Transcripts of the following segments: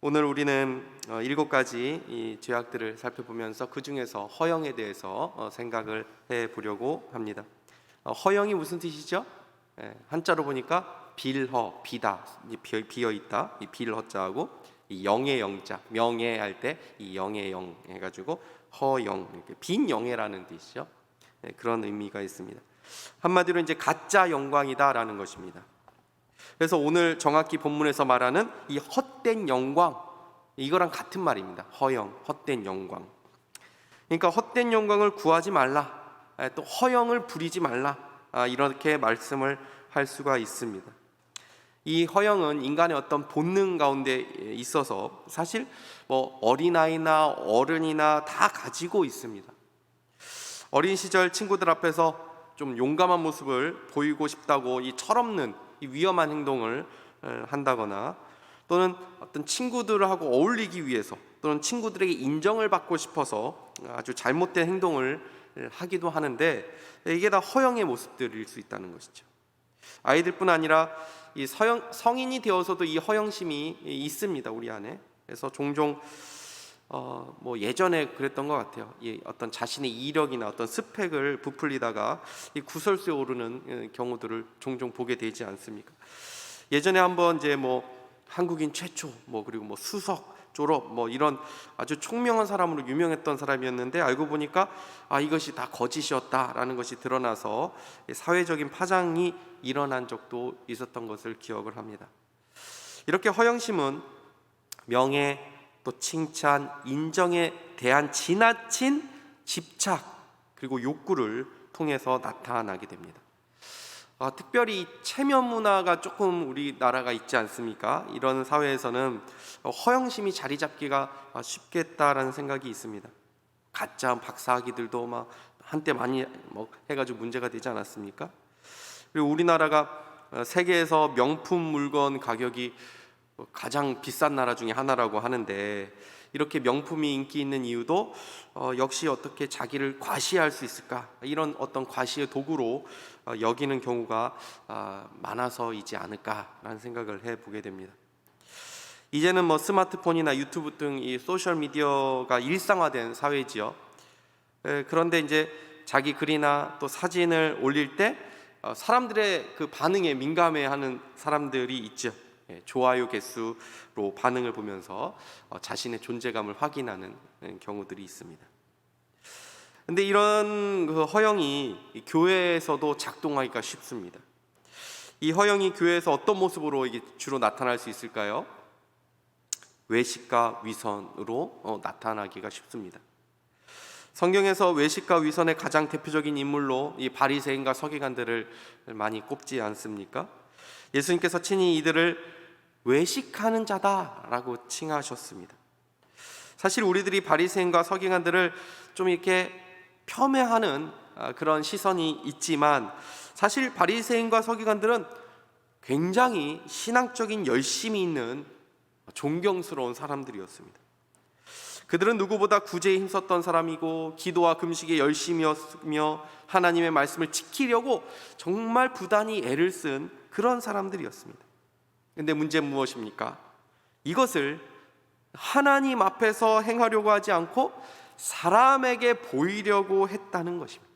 오늘 우리는 7가지 이 죄악들을 살펴보면서 그 중에서 허영에 대해서 생각을 해보려고 합니다. 허영이 무슨 뜻이죠? 한자로 보니까 빌허, 비다, 비어있다, 이 빌허자하고 이 영의 영자, 명예할 때 이 영의 영 해가지고 허영, 이렇게 빈 영예라는 뜻이죠. 그런 의미가 있습니다. 한마디로 이제 가짜 영광이다라는 것입니다. 그래서 오늘 정확히 본문에서 말하는 이 헛된 영광, 이거랑 같은 말입니다. 허영, 헛된 영광. 그러니까 헛된 영광을 구하지 말라, 또 허영을 부리지 말라, 이렇게 말씀을 할 수가 있습니다. 이 허영은 인간의 어떤 본능 가운데 있어서 사실 뭐 어린아이나 어른이나 다 가지고 있습니다. 어린 시절 친구들 앞에서 좀 용감한 모습을 보이고 싶다고 이 철없는 이 위험한 행동을 한다거나, 또는 어떤 친구들하고 어울리기 위해서, 또는 친구들에게 인정을 받고 싶어서 아주 잘못된 행동을 하기도 하는데, 이게 다 허영의 모습들일 수 있다는 것이죠. 아이들뿐 아니라 이 성인이 되어서도 이 허영심이 있습니다, 우리 안에. 그래서 종종 뭐 예전에 그랬던 것 같아요. 이 어떤 자신의 이력이나 어떤 스펙을 부풀리다가 이 구설수에 오르는 경우들을 종종 보게 되지 않습니까? 예전에 한번 이제 뭐 한국인 최초, 뭐 그리고 뭐 수석 졸업, 뭐 이런 아주 총명한 사람으로 유명했던 사람이었는데, 알고 보니까 이것이 다 거짓이었다라는 것이 드러나서 사회적인 파장이 일어난 적도 있었던 것을 기억을 합니다. 이렇게 허영심은 명예, 또 칭찬, 인정에 대한 지나친 집착, 그리고 욕구를 통해서 나타나게 됩니다. 특별히 체면 문화가 조금 우리나라가 있지 않습니까? 이런 사회에서는 허영심이 자리 잡기가 쉽겠다라는 생각이 있습니다. 가짜 박사학위들도 막 한때 많이 해가지고 문제가 되지 않았습니까? 그리고 우리나라가 세계에서 명품 물건 가격이 가장 비싼 나라 중에 하나라고 하는데, 이렇게 명품이 인기 있는 이유도 역시 어떻게 자기를 과시할 수 있을까, 이런 어떤 과시의 도구로 여기는 경우가 많아서이지 않을까라는 생각을 해보게 됩니다. 이제는 뭐 스마트폰이나 유튜브 등 이 소셜 미디어가 일상화된 사회지요. 그런데 이제 자기 글이나 또 사진을 올릴 때 사람들의 그 반응에 민감해하는 사람들이 있죠. 좋아요 개수로 반응을 보면서 자신의 존재감을 확인하는 경우들이 있습니다. 근데 이런 그 허영이 교회에서도 작동하기가 쉽습니다. 이 허영이 교회에서 어떤 모습으로 이게 주로 나타날 수 있을까요? 외식과 위선으로 나타나기가 쉽습니다. 성경에서 외식과 위선의 가장 대표적인 인물로 이 바리새인과 서기관들을 많이 꼽지 않습니까? 예수님께서 친히 이들을 외식하는 자다라고 칭하셨습니다. 사실 우리들이 바리새인과 서기관들을 좀 이렇게 폄훼하는 그런 시선이 있지만, 사실 바리새인과 서기관들은 굉장히 신앙적인 열심이 있는 존경스러운 사람들이었습니다. 그들은 누구보다 구제에 힘썼던 사람이고, 기도와 금식에 열심이었으며 하나님의 말씀을 지키려고 정말 부단히 애를 쓴 그런 사람들이었습니다. 근데 문제는 무엇입니까? 이것을 하나님 앞에서 행하려고 하지 않고 사람에게 보이려고 했다는 것입니다.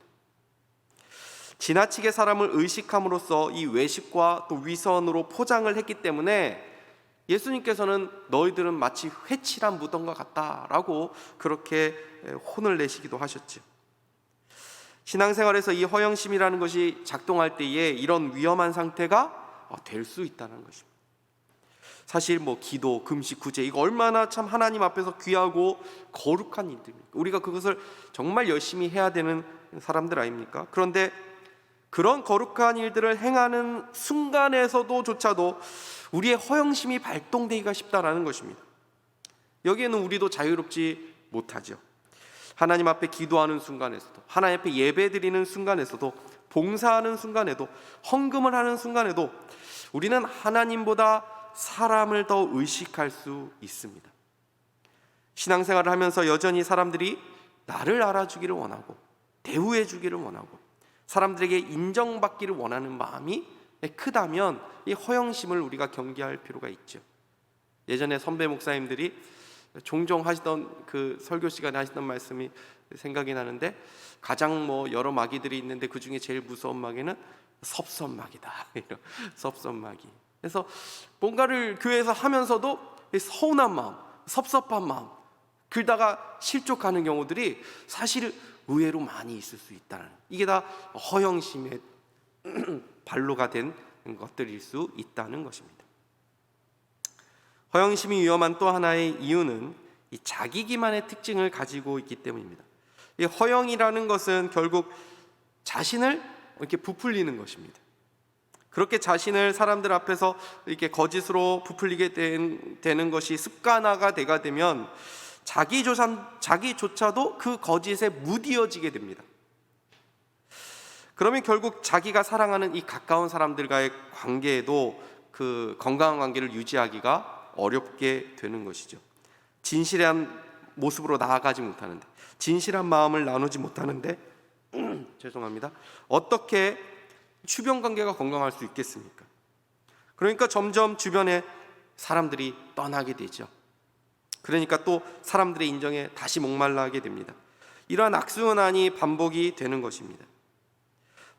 지나치게 사람을 의식함으로써 이 외식과 또 위선으로 포장을 했기 때문에 예수님께서는 너희들은 마치 회칠한 무덤과 같다라고 그렇게 혼을 내시기도 하셨죠. 신앙생활에서 이 허영심이라는 것이 작동할 때에 이런 위험한 상태가 될 수 있다는 것입니다. 사실 뭐 기도, 금식, 구제, 이거 얼마나 참 하나님 앞에서 귀하고 거룩한 일들입니까? 우리가 그것을 정말 열심히 해야 되는 사람들 아닙니까? 그런데 그런 거룩한 일들을 행하는 순간에서조차도 우리의 허영심이 발동되기가 쉽다라는 것입니다. 여기에는 우리도 자유롭지 못하죠. 하나님 앞에 기도하는 순간에서도, 하나님 앞에 예배드리는 순간에서도, 봉사하는 순간에도, 헌금을 하는 순간에도 우리는 하나님보다 사람을 더 의식할 수 있습니다. 신앙생활을 하면서 여전히 사람들이 나를 알아주기를 원하고, 대우해 주기를 원하고, 사람들에게 인정받기를 원하는 마음이 크다면 이 허영심을 우리가 경계할 필요가 있죠. 예전에 선배 목사님들이 종종 하시던 그 설교 시간에 하시던 말씀이 생각이 나는데, 가장 여러 마귀들이 있는데 그 중에 제일 무서운 마귀는 섭섭마귀다. 이런 섭섭마귀. 그래서 뭔가를 교회에서 하면서도 서운한 마음, 섭섭한 마음, 그러다가 실족하는 경우들이 사실 의외로 많이 있을 수 있다는, 이게 다 허영심의 발로가 된 것들일 수 있다는 것입니다. 허영심이 위험한 또 하나의 이유는 이 자기 기만의 특징을 가지고 있기 때문입니다. 이 허영이라는 것은 결국 자신을 이렇게 부풀리는 것입니다. 그렇게 자신을 사람들 앞에서 이렇게 거짓으로 부풀리게 되는 것이 습관화가 되가 되면 자기조차도 그 거짓에 무디어지게 됩니다. 그러면 결국 자기가 사랑하는 이 가까운 사람들과의 관계에도 그 건강한 관계를 유지하기가 어렵게 되는 것이죠. 진실한 모습으로 나아가지 못하는데, 진실한 마음을 나누지 못하는데 죄송합니다. 어떻게 주변 관계가 건강할 수 있겠습니까? 그러니까 점점 주변에 사람들이 떠나게 되죠. 그러니까 또 사람들의 인정에 다시 목말라 하게 됩니다. 이러한 악순환이 반복이 되는 것입니다.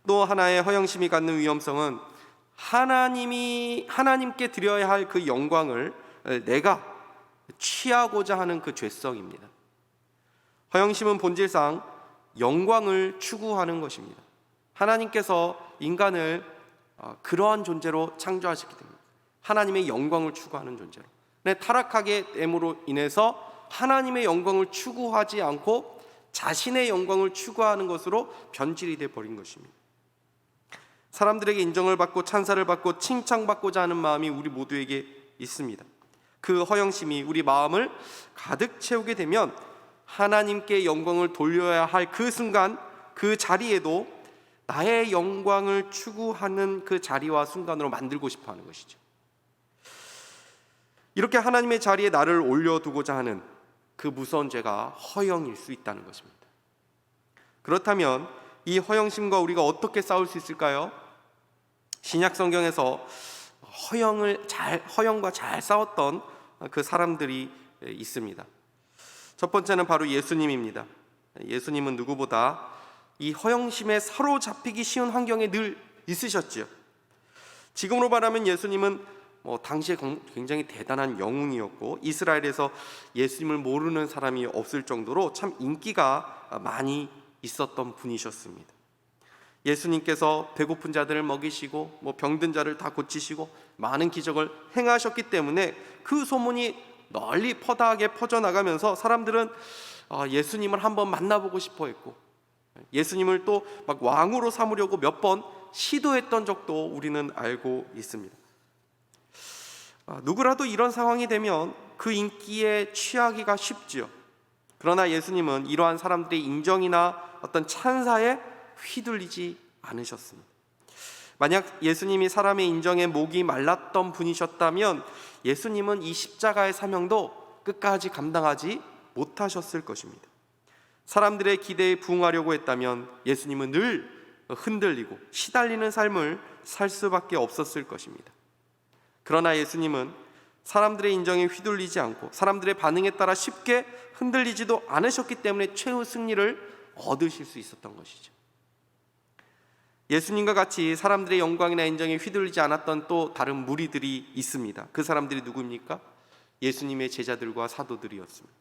또 하나의 허영심이 갖는 위험성은 하나님께 드려야 할 그 영광을 내가 취하고자 하는 그 죄성입니다. 허영심은 본질상 영광을 추구하는 것입니다. 하나님께서 인간을 그러한 존재로 창조하셨기 때문에 하나님의 영광을 추구하는 존재로, 타락하게 됨으로 인해서 하나님의 영광을 추구하지 않고 자신의 영광을 추구하는 것으로 변질이 되어 버린 것입니다. 사람들에게 인정을 받고 찬사를 받고 칭찬받고자 하는 마음이 우리 모두에게 있습니다. 그 허영심이 우리 마음을 가득 채우게 되면 하나님께 영광을 돌려야 할 그 순간, 그 자리에도 나의 영광을 추구하는 그 자리와 순간으로 만들고 싶어 하는 것이죠. 이렇게 하나님의 자리에 나를 올려두고자 하는 그 무서운 죄가 허영일 수 있다는 것입니다. 그렇다면 이 허영심과 우리가 어떻게 싸울 수 있을까요? 신약 성경에서 허영과 잘 싸웠던 그 사람들이 있습니다. 첫 번째는 바로 예수님입니다. 예수님은 누구보다 이 허영심에 사로잡히기 쉬운 환경에 늘 있으셨지요. 지금으로 말하면 예수님은 당시에 굉장히 대단한 영웅이었고, 이스라엘에서 예수님을 모르는 사람이 없을 정도로 참 인기가 많이 있었던 분이셨습니다. 예수님께서 배고픈 자들을 먹이시고 병든 자를 다 고치시고 많은 기적을 행하셨기 때문에 그 소문이 널리 퍼다하게 퍼져나가면서 사람들은 예수님을 한번 만나보고 싶어 했고, 예수님을 또 막 왕으로 삼으려고 몇 번 시도했던 적도 우리는 알고 있습니다. 누구라도 이런 상황이 되면 그 인기에 취하기가 쉽지요. 그러나 예수님은 이러한 사람들의 인정이나 어떤 찬사에 휘둘리지 않으셨습니다. 만약 예수님이 사람의 인정에 목이 말랐던 분이셨다면 예수님은 이 십자가의 사명도 끝까지 감당하지 못하셨을 것입니다. 사람들의 기대에 부응하려고 했다면 예수님은 늘 흔들리고 시달리는 삶을 살 수밖에 없었을 것입니다. 그러나 예수님은 사람들의 인정에 휘둘리지 않고 사람들의 반응에 따라 쉽게 흔들리지도 않으셨기 때문에 최후 승리를 얻으실 수 있었던 것이죠. 예수님과 같이 사람들의 영광이나 인정에 휘둘리지 않았던 또 다른 무리들이 있습니다. 그 사람들이 누구입니까? 예수님의 제자들과 사도들이었습니다.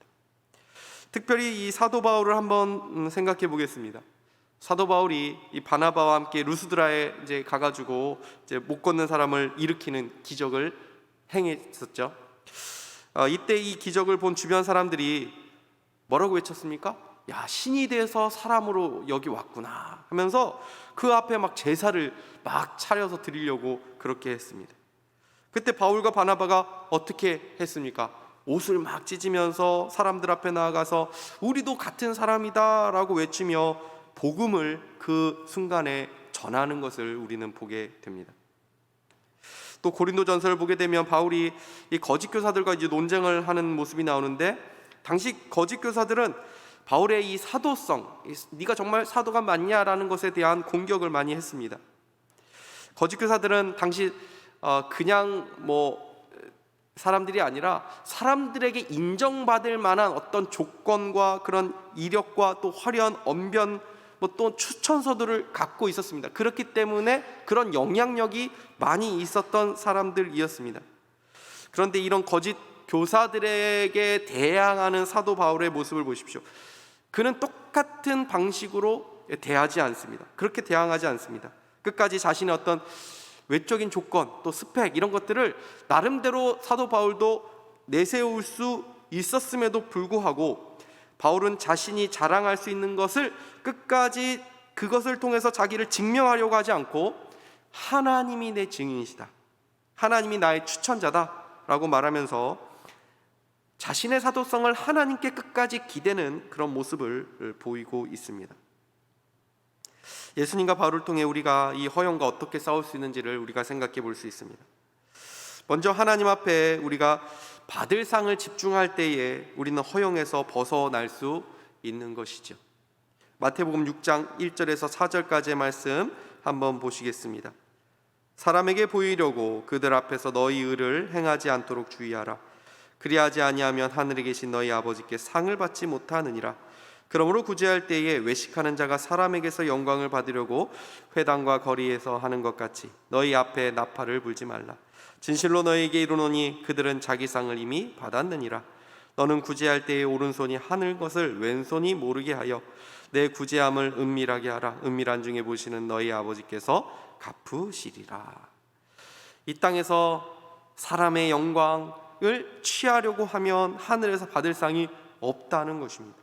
특별히 이 사도 바울을 한번 생각해 보겠습니다. 사도 바울이 이 바나바와 함께 루스드라에 이제 가가지고 이제 못 걷는 사람을 일으키는 기적을 행했었죠. 이때 이 기적을 본 주변 사람들이 뭐라고 외쳤습니까? 야, 신이 돼서 사람으로 여기 왔구나 하면서 그 앞에 막 제사를 막 차려서 드리려고 그렇게 했습니다. 그때 바울과 바나바가 어떻게 했습니까? 옷을 막 찢으면서 사람들 앞에 나아가서 우리도 같은 사람이다 라고 외치며 복음을 그 순간에 전하는 것을 우리는 보게 됩니다. 또 고린도전서를 보게 되면 바울이 이 거짓 교사들과 이제 논쟁을 하는 모습이 나오는데, 당시 거짓 교사들은 바울의 이 사도성, 네가 정말 사도가 맞냐라는 것에 대한 공격을 많이 했습니다. 거짓 교사들은 당시 그냥 사람들이 아니라 사람들에게 인정받을 만한 어떤 조건과 그런 이력과 또 화려한 언변, 또 추천서들을 갖고 있었습니다. 그렇기 때문에 그런 영향력이 많이 있었던 사람들이었습니다. 그런데 이런 거짓 교사들에게 대항하는 사도 바울의 모습을 보십시오. 그는 똑같은 방식으로 대하지 않습니다. 그렇게 대항하지 않습니다. 끝까지 자신의 어떤 외적인 조건, 또 스펙, 이런 것들을 나름대로 사도 바울도 내세울 수 있었음에도 불구하고 바울은 자신이 자랑할 수 있는 것을 끝까지 그것을 통해서 자기를 증명하려고 하지 않고 하나님이 내 증인이시다, 하나님이 나의 추천자다 라고 말하면서 자신의 사도성을 하나님께 끝까지 기대는 그런 모습을 보이고 있습니다. 예수님과 바울을 통해 우리가 이 허영과 어떻게 싸울 수 있는지를 우리가 생각해 볼 수 있습니다. 먼저 하나님 앞에 우리가 받을 상을 집중할 때에 우리는 허영에서 벗어날 수 있는 것이죠. 마태복음 6장 1절에서 4절까지의 말씀 한번 보시겠습니다. 사람에게 보이려고 그들 앞에서 너희 의를 행하지 않도록 주의하라. 그리하지 아니하면 하늘에 계신 너희 아버지께 상을 받지 못하느니라. 그러므로 구제할 때에 외식하는 자가 사람에게서 영광을 받으려고 회당과 거리에서 하는 것 같이 너희 앞에 나팔을 불지 말라. 진실로 너희에게 이르노니 그들은 자기 상을 이미 받았느니라. 너는 구제할 때에 오른손이 하늘 것을 왼손이 모르게 하여 내 구제함을 은밀하게 하라. 은밀한 중에 보시는 너희 아버지께서 갚으시리라. 이 땅에서 사람의 영광을 취하려고 하면 하늘에서 받을 상이 없다는 것입니다.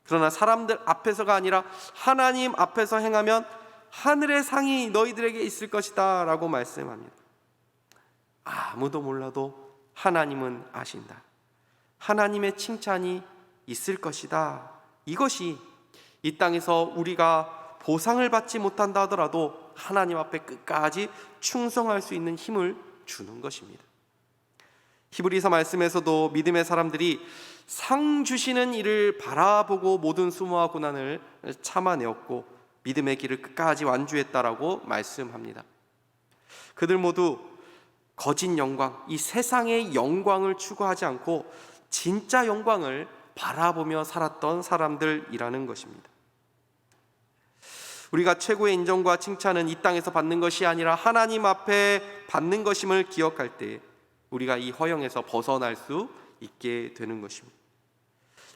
그러나 사람들 앞에서가 아니라 하나님 앞에서 행하면 하늘의 상이 너희들에게 있을 것이다 라고 말씀합니다. 아무도 몰라도 하나님은 아신다. 하나님의 칭찬이 있을 것이다. 이것이 이 땅에서 우리가 보상을 받지 못한다 하더라도 하나님 앞에 끝까지 충성할 수 있는 힘을 주는 것입니다. 히브리서 말씀에서도 믿음의 사람들이 상 주시는 이를 바라보고 모든 수모와 고난을 참아내었고 믿음의 길을 끝까지 완주했다라고 말씀합니다. 그들 모두 거짓 영광, 이 세상의 영광을 추구하지 않고 진짜 영광을 바라보며 살았던 사람들이라는 것입니다. 우리가 최고의 인정과 칭찬은 이 땅에서 받는 것이 아니라 하나님 앞에 받는 것임을 기억할 때 우리가 이 허영에서 벗어날 수 있게 되는 것입니다.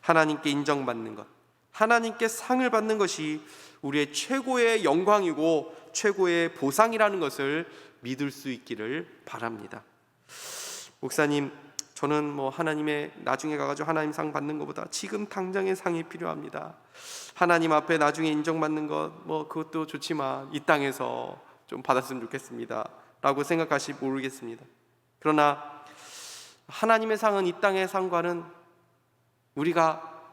하나님께 인정받는 것, 하나님께 상을 받는 것이 우리의 최고의 영광이고 최고의 보상이라는 것을 믿을 수 있기를 바랍니다. 목사님, 저는 하나님의 나중에 가가지고 하나님 상 받는 것보다 지금 당장의 상이 필요합니다. 하나님 앞에 나중에 인정받는 것 그것도 좋지만 이 땅에서 좀 받았으면 좋겠습니다 라고 생각하시 모르겠습니다. 그러나 하나님의 상은 이 땅의 상과는 우리가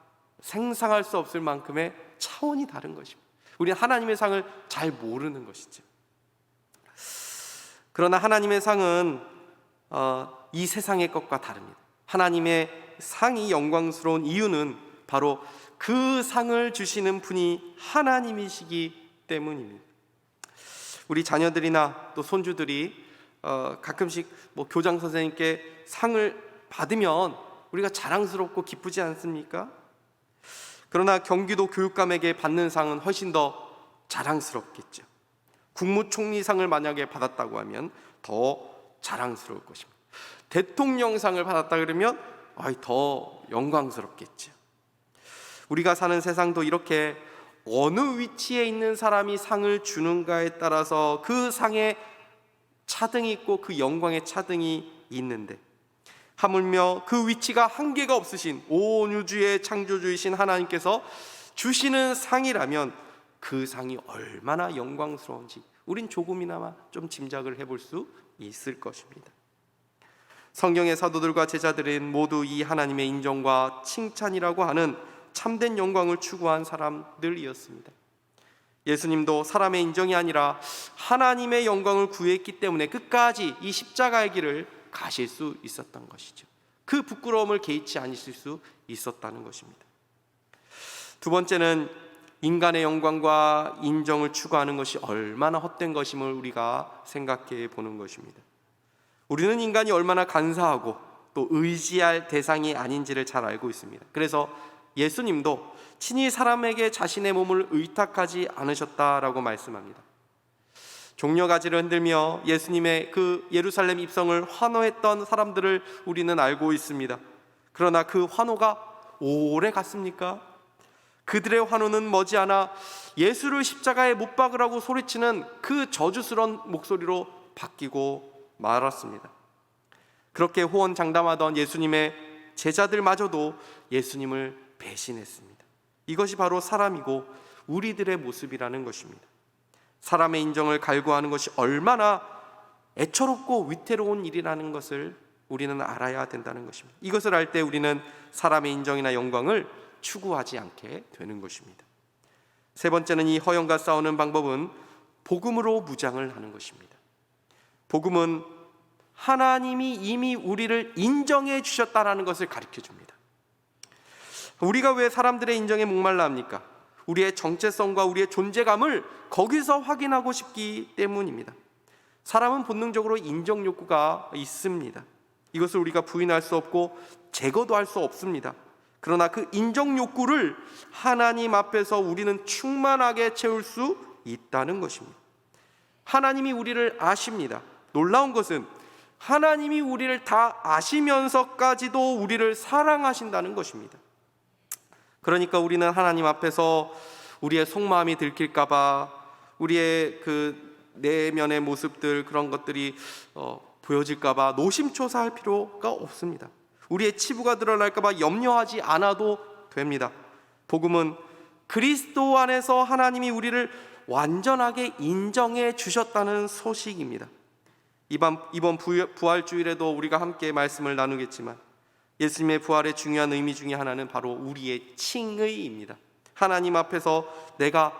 상상할 수 없을 만큼의 차원이 다른 것입니다. 우리는 하나님의 상을 잘 모르는 것이죠. 그러나 하나님의 상은 이 세상의 것과 다릅니다. 하나님의 상이 영광스러운 이유는 바로 그 상을 주시는 분이 하나님이시기 때문입니다. 우리 자녀들이나 또 손주들이 가끔씩 교장 선생님께 상을 받으면 우리가 자랑스럽고 기쁘지 않습니까? 그러나 경기도 교육감에게 받는 상은 훨씬 더 자랑스럽겠죠. 국무총리상을 만약에 받았다고 하면 더 자랑스러울 것입니다. 대통령상을 받았다 그러면 더 영광스럽겠죠. 우리가 사는 세상도 이렇게 어느 위치에 있는 사람이 상을 주는가에 따라서 그 상에 차등이 있고 그 영광의 차등이 있는데, 하물며 그 위치가 한계가 없으신 온 우주의 창조주이신 하나님께서 주시는 상이라면 그 상이 얼마나 영광스러운지 우린 조금이나마 좀 짐작을 해볼 수 있을 것입니다. 성경의 사도들과 제자들은 모두 이 하나님의 인정과 칭찬이라고 하는 참된 영광을 추구한 사람들이었습니다. 예수님도 사람의 인정이 아니라 하나님의 영광을 구했기 때문에 끝까지 이 십자가의 길을 가실 수 있었던 것이죠. 그 부끄러움을 개의치 않으실 수 있었다는 것입니다. 두 번째는 인간의 영광과 인정을 추구하는 것이 얼마나 헛된 것임을 우리가 생각해 보는 것입니다. 우리는 인간이 얼마나 간사하고 또 의지할 대상이 아닌지를 잘 알고 있습니다. 그래서 예수님도 친히 사람에게 자신의 몸을 의탁하지 않으셨다라고 말씀합니다. 종려가지를 흔들며 예수님의 그 예루살렘 입성을 환호했던 사람들을 우리는 알고 있습니다. 그러나 그 환호가 오래 갔습니까? 그들의 환호는 머지않아 예수를 십자가에 못 박으라고 소리치는 그 저주스러운 목소리로 바뀌고 말았습니다. 그렇게 호언장담하던 예수님의 제자들마저도 예수님을 배신했습니다. 이것이 바로 사람이고 우리들의 모습이라는 것입니다. 사람의 인정을 갈구하는 것이 얼마나 애처롭고 위태로운 일이라는 것을 우리는 알아야 된다는 것입니다. 이것을 알 때 우리는 사람의 인정이나 영광을 추구하지 않게 되는 것입니다. 세 번째는 이 허영과 싸우는 방법은 복음으로 무장을 하는 것입니다. 복음은 하나님이 이미 우리를 인정해 주셨다는 것을 가르쳐 줍니다. 우리가 왜 사람들의 인정에 목말라 합니까? 우리의 정체성과 우리의 존재감을 거기서 확인하고 싶기 때문입니다. 사람은 본능적으로 인정 욕구가 있습니다. 이것을 우리가 부인할 수 없고 제거도 할 수 없습니다. 그러나 그 인정 욕구를 하나님 앞에서 우리는 충만하게 채울 수 있다는 것입니다. 하나님이 우리를 아십니다. 놀라운 것은 하나님이 우리를 다 아시면서까지도 우리를 사랑하신다는 것입니다. 그러니까 우리는 하나님 앞에서 우리의 속마음이 들킬까봐 우리의 그 내면의 모습들, 그런 것들이 보여질까봐 노심초사할 필요가 없습니다. 우리의 치부가 드러날까봐 염려하지 않아도 됩니다. 복음은 그리스도 안에서 하나님이 우리를 완전하게 인정해 주셨다는 소식입니다. 이번 부활주일에도 우리가 함께 말씀을 나누겠지만 예수님의 부활의 중요한 의미 중에 하나는 바로 우리의 칭의입니다. 하나님 앞에서 내가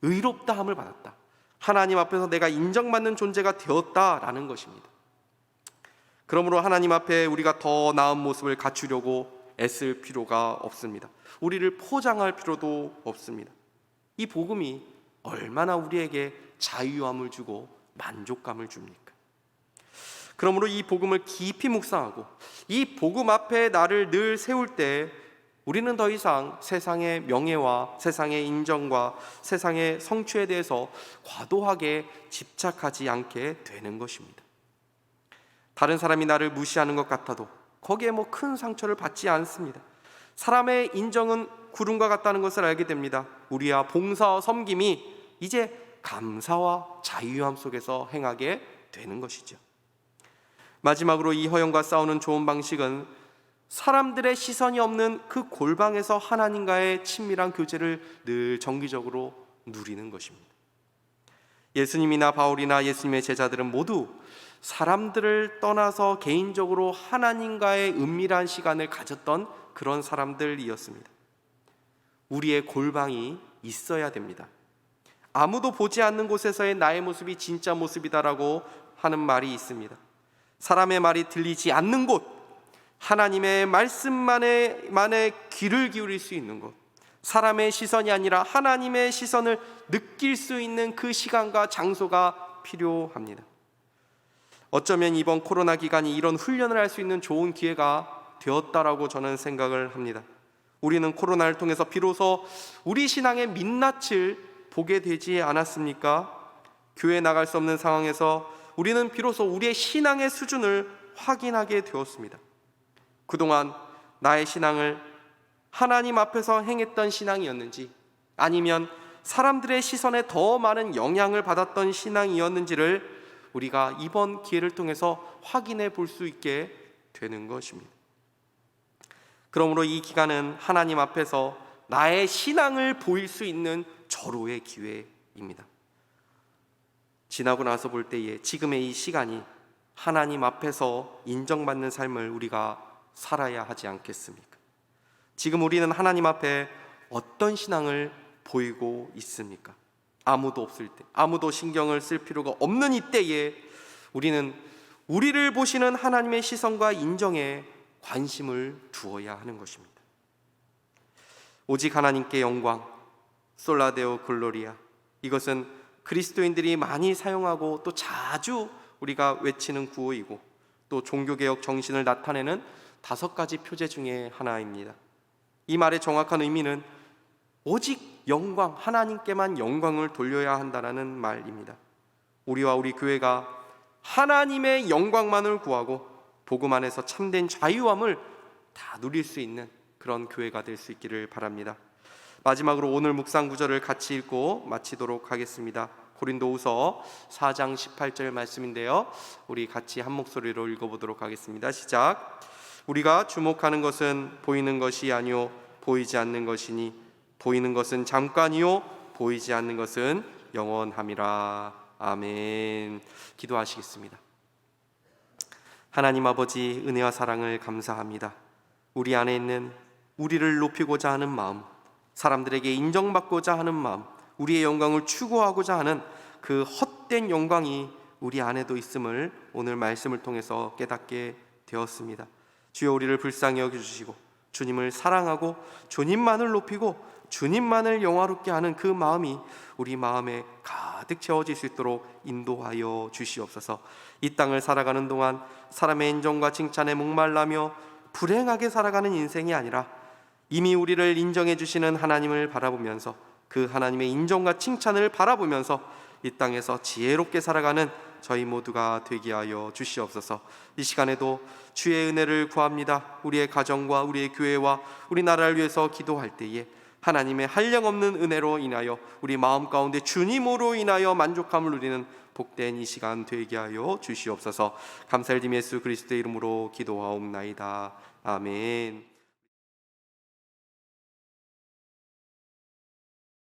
의롭다함을 받았다, 하나님 앞에서 내가 인정받는 존재가 되었다라는 것입니다. 그러므로 하나님 앞에 우리가 더 나은 모습을 갖추려고 애쓸 필요가 없습니다. 우리를 포장할 필요도 없습니다. 이 복음이 얼마나 우리에게 자유함을 주고 만족감을 줍니까? 그러므로 이 복음을 깊이 묵상하고 이 복음 앞에 나를 늘 세울 때 우리는 더 이상 세상의 명예와 세상의 인정과 세상의 성취에 대해서 과도하게 집착하지 않게 되는 것입니다. 다른 사람이 나를 무시하는 것 같아도 거기에 큰 상처를 받지 않습니다. 사람의 인정은 구름과 같다는 것을 알게 됩니다. 우리와 봉사와 섬김이 이제 감사와 자유함 속에서 행하게 되는 것이죠. 마지막으로 이 허영과 싸우는 좋은 방식은 사람들의 시선이 없는 그 골방에서 하나님과의 친밀한 교제를 늘 정기적으로 누리는 것입니다. 예수님이나 바울이나 예수님의 제자들은 모두 사람들을 떠나서 개인적으로 하나님과의 은밀한 시간을 가졌던 그런 사람들이었습니다. 우리의 골방이 있어야 됩니다. 아무도 보지 않는 곳에서의 나의 모습이 진짜 모습이다라고 하는 말이 있습니다. 사람의 말이 들리지 않는 곳, 하나님의 말씀만에 귀를 기울일 수 있는 곳, 사람의 시선이 아니라 하나님의 시선을 느낄 수 있는 그 시간과 장소가 필요합니다. 어쩌면 이번 코로나 기간이 이런 훈련을 할 수 있는 좋은 기회가 되었다라고 저는 생각을 합니다. 우리는 코로나를 통해서 비로소 우리 신앙의 민낯을 보게 되지 않았습니까? 교회 나갈 수 없는 상황에서 우리는 비로소 우리의 신앙의 수준을 확인하게 되었습니다. 그동안 나의 신앙을 하나님 앞에서 행했던 신앙이었는지 아니면 사람들의 시선에 더 많은 영향을 받았던 신앙이었는지를 우리가 이번 기회를 통해서 확인해 볼 수 있게 되는 것입니다. 그러므로 이 기간은 하나님 앞에서 나의 신앙을 보일 수 있는 절호의 기회입니다. 지나고 나서 볼 때에 지금의 이 시간이 하나님 앞에서 인정받는 삶을 우리가 살아야 하지 않겠습니까? 지금 우리는 하나님 앞에 어떤 신앙을 보이고 있습니까? 아무도 없을 때, 아무도 신경을 쓸 필요가 없는 이때에 우리는 우리를 보시는 하나님의 시선과 인정에 관심을 두어야 하는 것입니다. 오직 하나님께 영광, 솔라데오 글로리아, 이것은 그리스도인들이 많이 사용하고 또 자주 우리가 외치는 구호이고 또 종교개혁 정신을 나타내는 5가지 표제 중에 하나입니다. 이 말의 정확한 의미는 오직 영광, 하나님께만 영광을 돌려야 한다는 말입니다. 우리와 우리 교회가 하나님의 영광만을 구하고 복음 안에서 참된 자유함을 다 누릴 수 있는 그런 교회가 될 수 있기를 바랍니다. 마지막으로 오늘 묵상 구절을 같이 읽고 마치도록 하겠습니다. 고린도후서 4장 18절 말씀인데요, 우리 같이 한 목소리로 읽어보도록 하겠습니다. 시작. 우리가 주목하는 것은 보이는 것이 아니요 보이지 않는 것이니 보이는 것은 잠깐이요 보이지 않는 것은 영원함이라. 아멘. 기도하시겠습니다. 하나님 아버지, 은혜와 사랑을 감사합니다. 우리 안에 있는 우리를 높이고자 하는 마음, 사람들에게 인정받고자 하는 마음, 우리의 영광을 추구하고자 하는 그 헛된 영광이 우리 안에도 있음을 오늘 말씀을 통해서 깨닫게 되었습니다. 주여, 우리를 불쌍히 여겨주시고 주님을 사랑하고 주님만을 높이고 주님만을 영화롭게 하는 그 마음이 우리 마음에 가득 채워질 수 있도록 인도하여 주시옵소서. 이 땅을 살아가는 동안 사람의 인정과 칭찬에 목말라며 불행하게 살아가는 인생이 아니라 이미 우리를 인정해 주시는 하나님을 바라보면서 그 하나님의 인정과 칭찬을 바라보면서 이 땅에서 지혜롭게 살아가는 저희 모두가 되게 하여 주시옵소서. 이 시간에도 주의 은혜를 구합니다. 우리의 가정과 우리의 교회와 우리나라를 위해서 기도할 때에 하나님의 한량없는 은혜로 인하여 우리 마음 가운데 주님으로 인하여 만족함을 누리는 복된 이 시간 되게 하여 주시옵소서. 감사드리며 예수 그리스도의 이름으로 기도하옵나이다. 아멘.